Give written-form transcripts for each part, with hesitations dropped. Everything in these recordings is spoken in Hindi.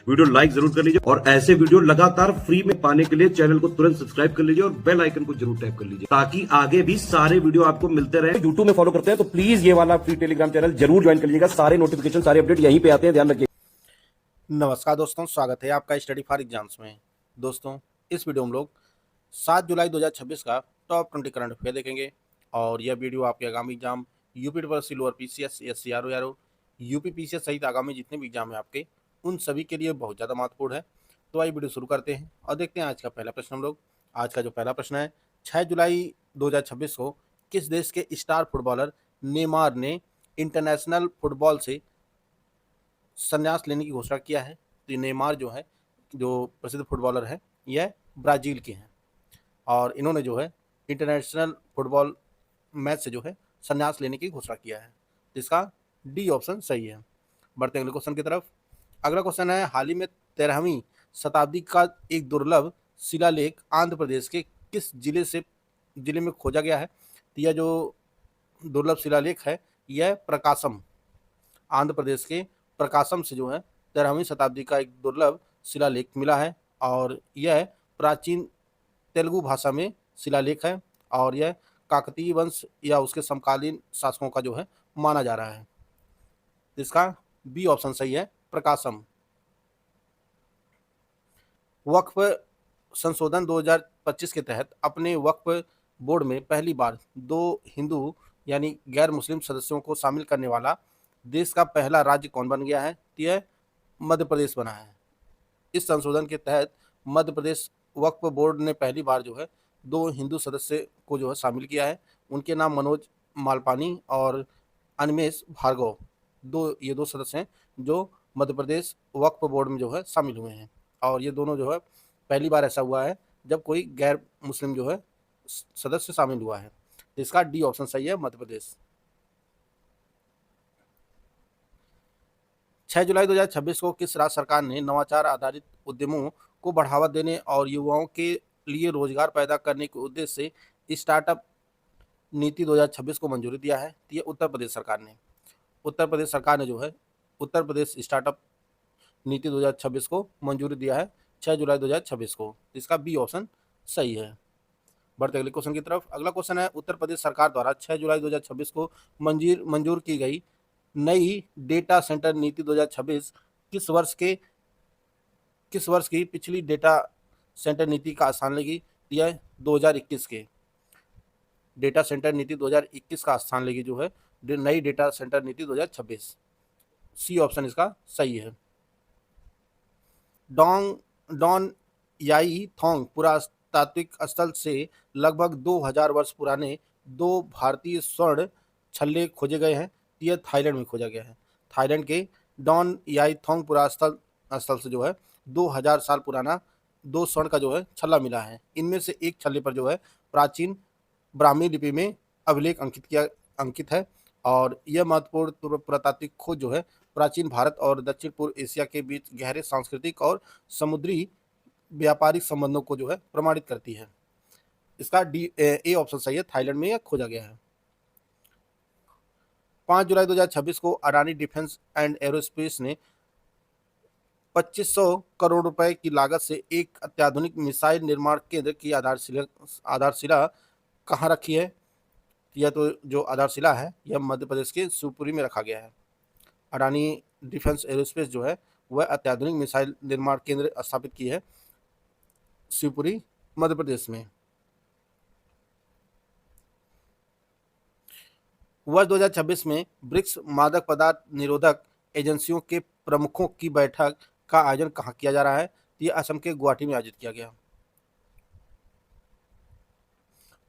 वीडियो लाइक जरूर कर लीजिए और ऐसे वीडियो लगातार फ्री में पाने के लिए चैनल को तुरंत सब्सक्राइब कर लीजिए और बेल आइकन को जरूर टैप कर लीजिए ताकि आगे भी सारे वीडियो आपको मिलते रहे। यूट्यूब में फॉलो करते हैं तो प्लीज ये वाला फ्री टेलीग्राम चैनल जरूर ज्वाइन कर लीजिएगा। सारे नोटिफिकेशन सारे अपडेट यहीं पे आते हैं, ध्यान रखिए। नमस्कार दोस्तों, स्वागत है आपका स्टडी फॉर एग्जाम्स में। दोस्तों, इस वीडियो में हम लोग 7 जुलाई 2026 का टॉप 20 करंट अफेयर देखेंगे और यह वीडियो आपके आगामी exam UP triple lower PCS, SCRO यारो, यूपी पीसीएस सहित आगामी जितने भी एग्जाम है आपके, उन सभी के लिए बहुत ज़्यादा महत्वपूर्ण है। तो आइए वीडियो शुरू करते हैं और देखते हैं आज का पहला प्रश्न। हम लोग आज का जो पहला प्रश्न है, 6 जुलाई 2026 को किस देश के स्टार फुटबॉलर नेमार ने इंटरनेशनल फुटबॉल से संन्यास लेने की घोषणा किया है। तो ये नेमार जो है, जो प्रसिद्ध फुटबॉलर है, यह ब्राज़ील के हैं और इन्होंने जो है इंटरनेशनल फुटबॉल मैच से जो है संन्यास लेने की घोषणा किया है। तो इसका डी ऑप्शन सही है। बढ़ते हैं अगले क्वेश्चन की तरफ। अगला क्वेश्चन है, हाल ही में 13वीं शताब्दी का एक दुर्लभ शिलालेख आंध्र प्रदेश के किस जिले में खोजा गया है। तो यह जो दुर्लभ शिलालेख है, यह प्रकाशम, आंध्र प्रदेश के प्रकाशम से जो है 13वीं शताब्दी का एक दुर्लभ शिलालेख मिला है और यह प्राचीन तेलुगु भाषा में शिलालेख है और यह काकतीय वंश या उसके समकालीन शासकों का जो है माना जा रहा है। इसका बी ऑप्शन सही है, प्रकाशम। वक्फ संशोधन 2025 के तहत अपने वक्फ बोर्ड में पहली बार 2 हिंदू यानी गैर मुस्लिम सदस्यों को शामिल करने वाला देश का पहला राज्य कौन बन गया है। यह मध्य प्रदेश बना है। इस संशोधन के तहत मध्य प्रदेश वक्फ बोर्ड ने पहली बार जो है 2 हिंदू सदस्य को जो है शामिल किया है। उनके नाम मनोज मालपानी और अनिमेश भार्गव, ये दो सदस्य हैं जो मध्य प्रदेश वक्फ बोर्ड में जो है शामिल हुए हैं और ये दोनों जो है पहली बार ऐसा हुआ है जब कोई गैर मुस्लिम जो है सदस्य शामिल हुआ है। इसका डी ऑप्शन सही है, मध्य प्रदेश। 6 जुलाई 2026 को किस राज्य सरकार ने नवाचार आधारित उद्यमों को बढ़ावा देने और युवाओं के लिए रोजगार पैदा करने के उद्देश्य से स्टार्टअप नीति 2026 को मंजूरी दिया है। तो ये उत्तर प्रदेश सरकार ने जो है उत्तर प्रदेश स्टार्टअप नीति 2026 को मंजूरी दिया है 6 जुलाई 2026 को। इसका बी ऑप्शन सही है। बढ़ते अगले क्वेश्चन की तरफ। अगला क्वेश्चन है, उत्तर प्रदेश सरकार द्वारा 6 जुलाई 2026 को मंजूर की गई नई डेटा सेंटर नीति 2026 किस वर्ष की पिछली डेटा सेंटर नीति का स्थान लेगी। यह 2021 के डेटा सेंटर नीति 2021 का स्थान लेगी जो है नई डेटा सेंटर नीति 2026। सी ऑप्शन इसका सही है। डॉन याई थोंग पुरातात्विक स्थल से लगभग 2000 वर्ष पुराने 2 भारतीय स्वर्ण छल्ले खोजे गए हैं। यह थाईलैंड में खोजा गया है। थाईलैंड के डॉन याई थोंग पुरास्थल से जो है 2000 साल पुराना 2 स्वर्ण का जो है छल्ला मिला है। इनमें से एक छल्ले पर जो है प्राचीन ब्राह्मी लिपि में अभिलेख अंकित है और यह महत्वपूर्ण पुरातात्विक खोज जो है प्राचीन भारत और दक्षिण पूर्व एशिया के बीच गहरे सांस्कृतिक और समुद्री व्यापारिक संबंधों को जो है प्रमाणित करती है। इसका ए ऑप्शन सही है, थाईलैंड में यह खोजा गया है। 5 जुलाई 2026 को अडानी डिफेंस एंड एरोस्पेस ने 2500 करोड़ रुपए की लागत से एक अत्याधुनिक मिसाइल निर्माण केंद्र की आधारशिला कहाँ रखी है। यह तो जो आधारशिला है यह मध्य प्रदेश के शिवपुरी में रखा गया है। अडानी डिफेंस एरोस्पेस जो है वह अत्याधुनिक मिसाइल निर्माण केंद्र स्थापित की है शिवपुरी, मध्य प्रदेश में। वर्ष 2026 में ब्रिक्स मादक पदार्थ निरोधक एजेंसियों के प्रमुखों की बैठक का आयोजन कहाँ किया जा रहा है। यह असम के गुवाहाटी में आयोजित किया गया।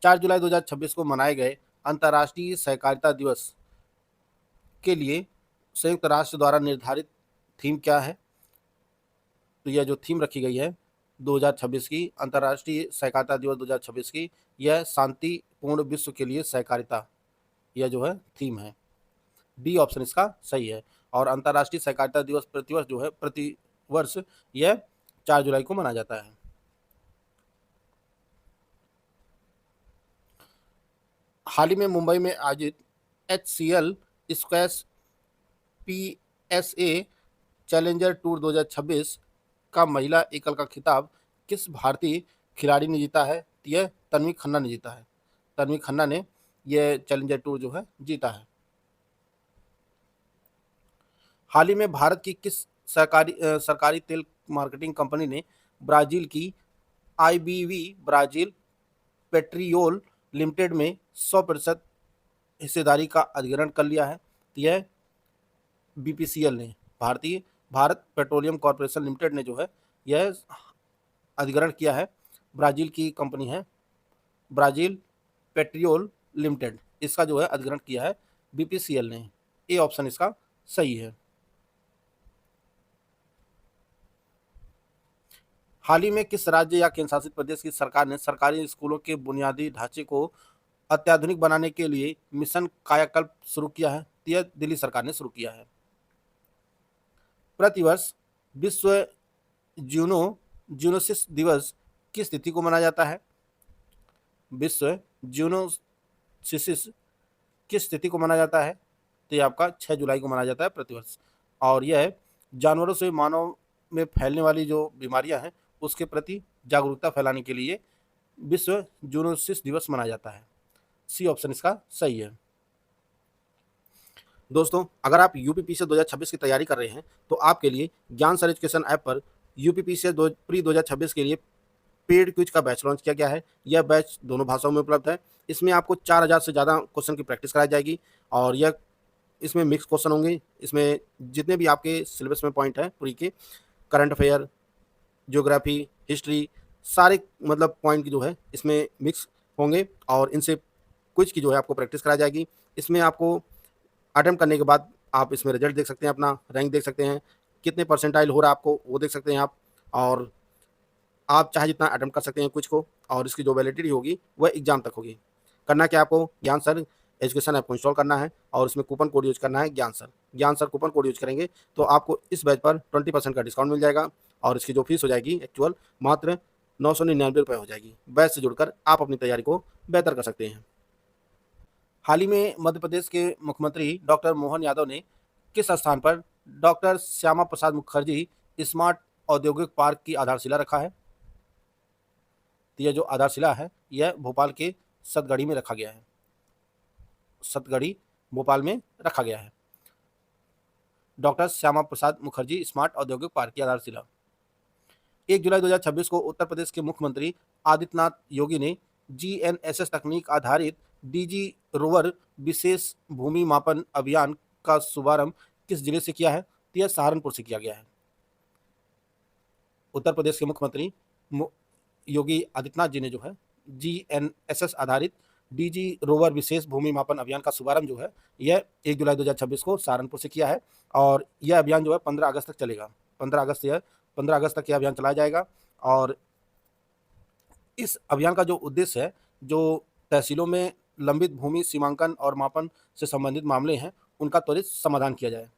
4 जुलाई 2026 को मनाए गए अंतर्राष्ट्रीय सहकारिता दिवस के लिए संयुक्त राष्ट्र द्वारा निर्धारित थीम क्या है। तो यह जो थीम रखी गई है 2026 की अंतर्राष्ट्रीय सहकारिता दिवस 2026 की, यह शांतिपूर्ण विश्व के लिए सहकारिता, यह जो है थीम है। डी ऑप्शन इसका सही है। और अंतर्राष्ट्रीय सहकारिता दिवस प्रतिवर्ष यह 4 जुलाई को मनाया जाता है। हाल ही में मुंबई में आयोजित HCL squash PSA challenger tour 2026 का महिला एकल का खिताब किस भारतीय खिलाड़ी ने जीता है? तो यह तन्वी खन्ना ने जीता है। तन्वी खन्ना ने यह चैलेंजर टूर जो है जीता है। हाल ही में भारत की किस सरकारी तेल मार्केटिंग कंपनी ने ब्राजील की आईबीवी ब्राजील पेट्रियोल लिमिटेड में 100% हिस्सेदारी का अधिग्रहण कर लिया है? तो यह बीपीसीएल ने, भारत पेट्रोलियम कॉर्पोरेशन लिमिटेड ने जो है यह अधिग्रहण किया है। ब्राजील की कंपनी है ब्राजील पेट्रियोल लिमिटेड, इसका जो है अधिग्रहण किया है बीपीसीएल ने। ए ऑप्शन इसका सही है। हाल ही में किस राज्य या केंद्र शासित प्रदेश की सरकार ने सरकारी स्कूलों के बुनियादी ढांचे को अत्याधुनिक बनाने के लिए मिशन कायाकल्प शुरू किया है? तो यह दिल्ली सरकार ने शुरू किया है। प्रतिवर्ष विश्व जूनोसिस दिवस किस तिथि को मनाया जाता है? विश्व जूनोसिस किस तिथि को मनाया जाता है? तो ये आपका 6 जुलाई को मनाया जाता है प्रतिवर्ष, और यह जानवरों से मानव में फैलने वाली जो बीमारियां हैं उसके प्रति जागरूकता फैलाने के लिए विश्व जूनोसिस दिवस मनाया जाता है। सी ऑप्शन इसका सही है। दोस्तों, अगर आप यूपीपीसीएल 2026 की तैयारी कर रहे हैं तो आपके लिए ज्ञान सर एजुकेशन ऐप पर यूपीपीसीएल प्री 2026 के लिए पेड क्विज का बैच लॉन्च किया गया है। यह बैच दोनों भाषाओं में उपलब्ध है। इसमें आपको 4000 से ज़्यादा क्वेश्चन की प्रैक्टिस कराई जाएगी, और इसमें मिक्स क्वेश्चन होंगे। इसमें जितने भी आपके सिलेबस में पॉइंट है पूरी के, करंट अफेयर, ज्योग्राफी, हिस्ट्री, सारे मतलब पॉइंट की जो है इसमें मिक्स होंगे, और इनसे क्विज की जो है आपको प्रैक्टिस कराई जाएगी। इसमें आपको अटेम्प्ट करने के बाद आप इसमें रिजल्ट देख सकते हैं, अपना रैंक देख सकते हैं, कितने परसेंटाइल हो रहा है आपको वो देख सकते हैं आप, और आप चाहे जितना अटेम्प्ट कर सकते हैं कुछ को, और इसकी जो वैलिडिटी होगी वह एग्जाम तक होगी। करना क्या, आपको ज्ञान सर एजुकेशन ऐप को इंस्टॉल करना है और इसमें कूपन कोड यूज करना है ज्ञान सर कूपन कोड यूज करेंगे तो आपको इस बैच पर 20% का डिस्काउंट मिल जाएगा, और इसकी जो फीस हो जाएगी एक्चुअल मात्र 999 रुपये हो जाएगी। बैच से जुड़कर आप अपनी तैयारी को बेहतर कर सकते हैं। हाल ही में मध्य प्रदेश के मुख्यमंत्री डॉक्टर मोहन यादव ने किस स्थान पर डॉक्टर श्यामा प्रसाद मुखर्जी स्मार्ट औद्योगिक पार्क की आधारशिला रखा है? तो यह जो आधारशिला है यह भोपाल के सतगढ़ी में रखा गया है। सतगढ़ी भोपाल में रखा गया है डॉक्टर श्यामा प्रसाद मुखर्जी स्मार्ट औद्योगिक पार्क की आधारशिला। 1 जुलाई 2026 को उत्तर प्रदेश के मुख्यमंत्री आदित्यनाथ योगी ने जीएनएसएस तकनीक आधारित डीजी रोवर विशेष भूमि मापन अभियान का शुभारंभ किस जिले से किया है? तो यह सहारनपुर से किया गया है। उत्तर प्रदेश के मुख्यमंत्री योगी आदित्यनाथ जी ने जो है जीएनएसएस आधारित डीजी रोवर विशेष भूमि मापन अभियान का शुभारंभ जो है यह 1 जुलाई 2026 को सहारनपुर से किया है, और यह अभियान जो है 15 अगस्त तक चलेगा। 15 अगस्त तक यह अभियान चलाया जाएगा, और इस अभियान का जो उद्देश्य है, जो तहसीलों में लंबित भूमि सीमांकन और मापन से संबंधित मामले हैं उनका त्वरित समाधान किया जाए।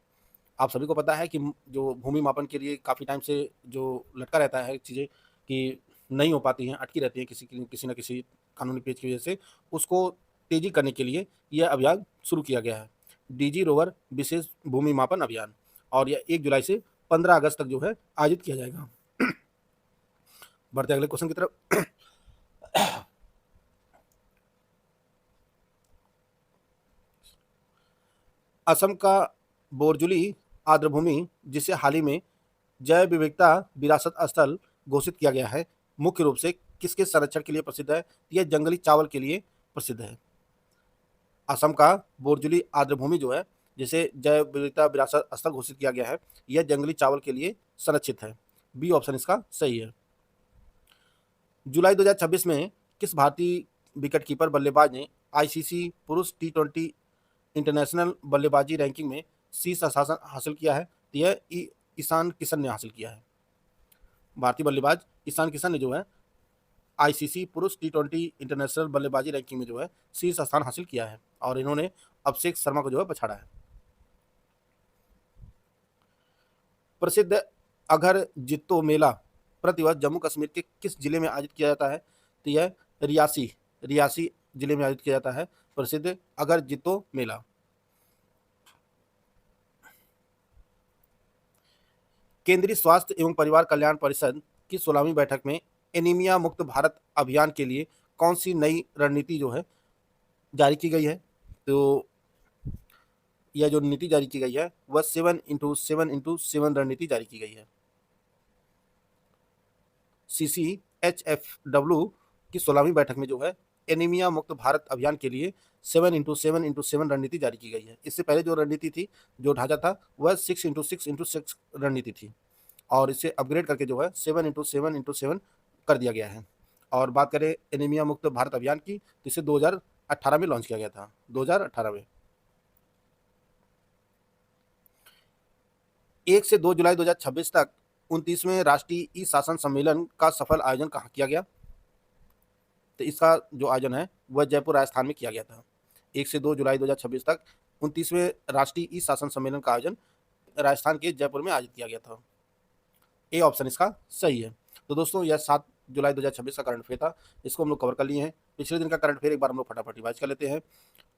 आप सभी को पता है कि जो भूमि मापन के लिए काफ़ी टाइम से जो लटका रहता है चीज़ें कि नहीं हो पाती हैं, अटकी रहती हैं किसी न किसी कानूनी पेच की वजह से, उसको तेजी करने के लिए यह अभियान शुरू किया गया है, डीजी रोवर विशेष भूमि मापन अभियान, और यह 1 जुलाई से 15 अगस्त तक जो है आयोजित किया जाएगा। बढ़ते अगले क्वेश्चन की तरफ। असम का बोरजुली आर्द्रभूमि, जिसे हाल ही में जैव विविधता विरासत स्थल घोषित किया गया है, मुख्य रूप से किसके संरक्षण के लिए प्रसिद्ध है? यह जंगली चावल के लिए प्रसिद्ध है। असम का बोरजुली आर्द्रभूमि जो है, जिसे जैव विविधता विरासत स्थल घोषित किया गया है, यह जंगली चावल के लिए संरक्षित है। बी ऑप्शन इसका सही है। जुलाई 2026 में किस भारतीय विकेटकीपर बल्लेबाज ने आईसीसी पुरुष T20 इंटरनेशनल बल्लेबाजी रैंकिंग में शीर्ष स्थान हासिल किया है? तो यह ईशान किशन ने हासिल किया है। भारतीय बल्लेबाज ईशान किशन ने जो है आईसीसी पुरुष T20 इंटरनेशनल बल्लेबाजी रैंकिंग में जो है शीर्ष स्थान हासिल किया है, और इन्होंने अभिषेक शर्मा को जो है पछाड़ा है। प्रसिद्ध अघर जित्तो मेला प्रतिवर्ष जम्मू कश्मीर के किस जिले में आयोजित किया जाता है? तो यह रियासी जिले में आयोजित किया जाता है प्रसिद्ध अघर जित्तो मेला। केंद्रीय स्वास्थ्य एवं परिवार कल्याण परिषद की 16वीं बैठक में एनीमिया मुक्त भारत अभियान के लिए कौन सी नई रणनीति जो है जारी की गई है? तो यह जो नीति जारी की गई है वह 7x7x7 रणनीति जारी की गई है। CCHFW की 16वीं बैठक में जो है एनीमिया मुक्त भारत अभियान के लिए 7x7x7 रणनीति जारी की गई है। इससे पहले जो रणनीति थी, जो ढांचा था, वह 6x6x6 रणनीति थी और इसे अपग्रेड करके जो है 7x7x7 कर दिया गया है। और बात करें एनीमिया मुक्त भारत अभियान की, तो इसे 2018 में लॉन्च किया गया था। 2018 में 1 से 2 जुलाई 2026 तक 29वें राष्ट्रीय ई शासन सम्मेलन का सफल आयोजन कहाँ किया गया? तो इसका जो आयोजन है वह जयपुर राजस्थान में किया गया था। 1 से 2 जुलाई 2026 तक 29वें राष्ट्रीय ई शासन सम्मेलन का आयोजन राजस्थान के जयपुर में आयोजित किया गया था। ए ऑप्शन इसका सही है। तो दोस्तों यह 7 जुलाई 2026 का करंट अफेयर था, इसको हम लोग कवर कर लिए हैं। पिछले दिन का करंट अफेयर एक बार हम लोग फटाफट रिवाइज कर लेते हैं।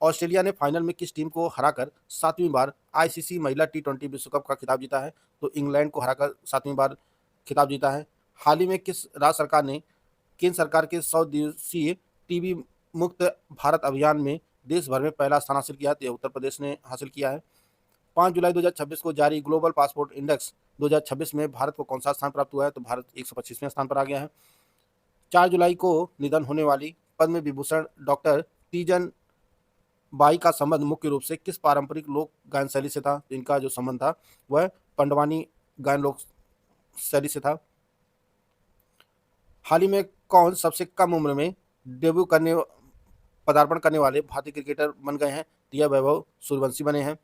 ऑस्ट्रेलिया ने फाइनल में किस टीम को हराकर 7वीं बार आईसीसी महिला T20 विश्व कप का खिताब जीता है? तो इंग्लैंड को हराकर 7वीं बार खिताब जीता है। हाल ही में किस राज्य सरकार ने केंद्र सरकार के 100 दिवसीय टीबी मुक्त भारत अभियान में देश भर में पहला स्थान हासिल किया है? तो यह उत्तर प्रदेश ने हासिल किया है। 5 जुलाई 2026 को जारी ग्लोबल पासपोर्ट इंडेक्स 2026 में भारत को कौन सा स्थान प्राप्त हुआ है? तो भारत 125वें स्थान पर आ गया है। 4 जुलाई को निधन होने वाली पद्म विभूषण डॉक्टर तीजन बाई का संबंध मुख्य रूप से किस पारंपरिक लोक गायन शैली से था? तो इनका जो संबंध था वह पंडवानी गायन लोक शैली से था। हाल ही में कौन सबसे कम उम्र में पदार्पण करने वाले भारतीय क्रिकेटर बन गए हैं? तो यह वैभव सूर्यवंशी बने हैं।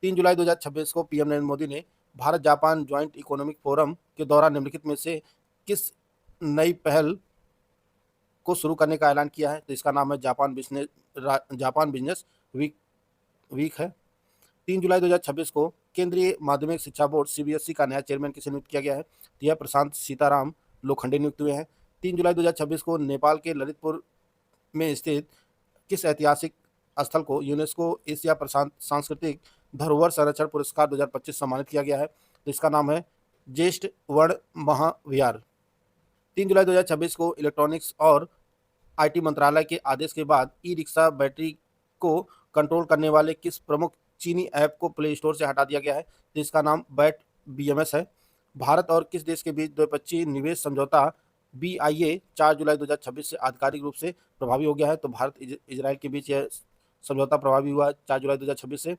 3 जुलाई 2026 को पीएम नरेंद्र मोदी ने Bharat Japan joint economic forum के दौरान निम्नलिखित में से किस नई पहल को शुरू करने का ऐलान किया है? तो इसका नाम है जापान बिजनेस वीक है। 3 जुलाई 2026 को केंद्रीय माध्यमिक शिक्षा बोर्ड CBSE का नया चेयरमैन किसे नियुक्त किया गया है? तो यह प्रशांत सीताराम लोखंडे नियुक्त हुए हैं। 3 जुलाई 2026 को नेपाल के ललितपुर में स्थित किस ऐतिहासिक स्थल को यूनेस्को एशिया प्रशांत सांस्कृतिक धरोहर संरक्षण पुरस्कार 2025 सम्मानित किया गया है? तो इसका नाम है ज्येष्ठ वर्ण महाविहार। 3 जुलाई 2026 को इलेक्ट्रॉनिक्स और IT मंत्रालय के आदेश के बाद ई रिक्शा बैटरी को कंट्रोल करने वाले किस प्रमुख चीनी ऐप को प्ले स्टोर से हटा दिया गया है? तो इसका नाम बैट BMS है। भारत और किस देश के बीच द्विपक्षीय निवेश समझौता BIA 4 जुलाई 2026 से आधिकारिक रूप से प्रभावी हो गया है? तो भारत इजराइल के बीच यह समझौता प्रभावी हुआ 4 जुलाई 2026 से।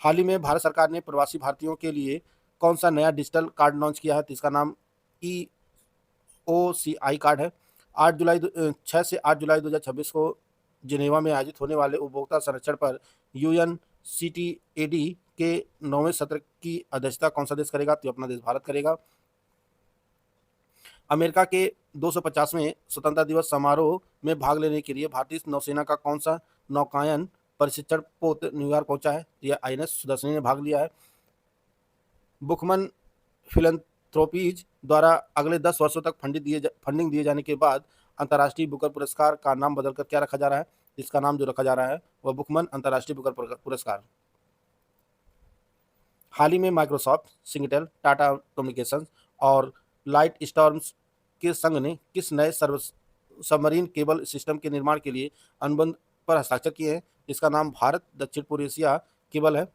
हाल ही में भारत सरकार ने प्रवासी भारतीयों के लिए कौन सा नया डिजिटल कार्ड लॉन्च किया है? तो इसका नाम EOCI कार्ड है। 6 से 8 जुलाई 2026 को जिनेवा में आयोजित होने वाले उपभोक्ता संरक्षण पर UNCTAD के 9वें सत्र की अध्यक्षता कौन सा देश करेगा? तो अपना देश भारत करेगा। अमेरिका के 250वें स्वतंत्रता दिवस समारोह में भाग लेने के लिए भारतीय नौसेना का कौन सा नौकायन प्रशिक्षण पोत न्यूयॉर्क पहुंचा है? तो यह INS सुदर्शनी ने भाग लिया है। बुकमन फिलैंथ्रोपीज द्वारा अगले 10 वर्षों तक फंडिंग दिए जाने के बाद अंतर्राष्ट्रीय बुकर पुरस्कार का नाम बदलकर क्या रखा जा रहा है? इसका नाम जो रखा जा रहा है वह बुकमन अंतर्राष्ट्रीय बुकर पुरस्कार। हाल ही में माइक्रोसॉफ्ट, सिंगटेल, टाटा कम्युनिकेशंस और लाइट स्टॉर्म्स के संघ ने किस नए सबमरीन केबल सिस्टम के निर्माण के लिए अनुबंध पर हस्ताक्षर किए हैं? इसका नाम भारत दक्षिण पूर्व एशिया केबल है।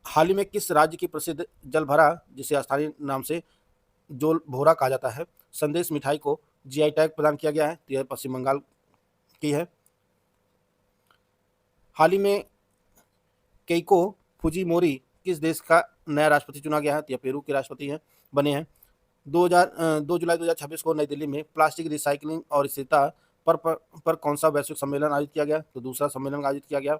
हाल ही में किस राज्य की प्रसिद्ध जलभरा, जिसे स्थानीय नाम से जोल भोरा कहा जाता है, संदेश मिठाई को GI टैग प्रदान किया गया है? तो यह पश्चिम बंगाल की है। हाल ही में केइको फुजिमोरी किस देश का नया राष्ट्रपति चुना गया है? तो यह पेरू के राष्ट्रपति बने हैं। 2 जुलाई 2026 को नई दिल्ली में प्लास्टिक रिसाइकलिंग और स्थिरता पर कौन सा वैश्विक सम्मेलन आयोजित किया गया? तो दूसरा सम्मेलन आयोजित किया गया।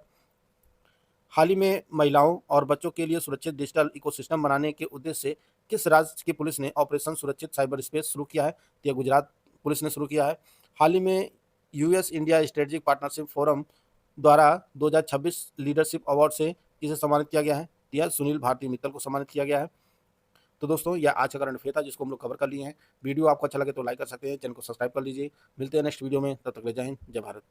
हाल ही में महिलाओं और बच्चों के लिए सुरक्षित डिजिटल इकोसिस्टम बनाने के उद्देश्य से किस राज्य की पुलिस ने ऑपरेशन सुरक्षित साइबर स्पेस शुरू किया है? तो यह गुजरात पुलिस ने शुरू किया है। हाल ही में US India strategic partnership forum द्वारा 2026 लीडरशिप अवार्ड से किसे सम्मानित किया गया है? तो यह सुनील भारती मित्तल को सम्मानित किया गया है। तो दोस्तों यह आज का करंट अफेयर था जिसको हम लोग कवर कर लिए हैं। वीडियो आपको अच्छा लगे तो लाइक कर सकते हैं, चैनल को सब्सक्राइब कर लीजिए। मिलते हैं नेक्स्ट वीडियो में, तब तक ले जय हिंद, जय भारत।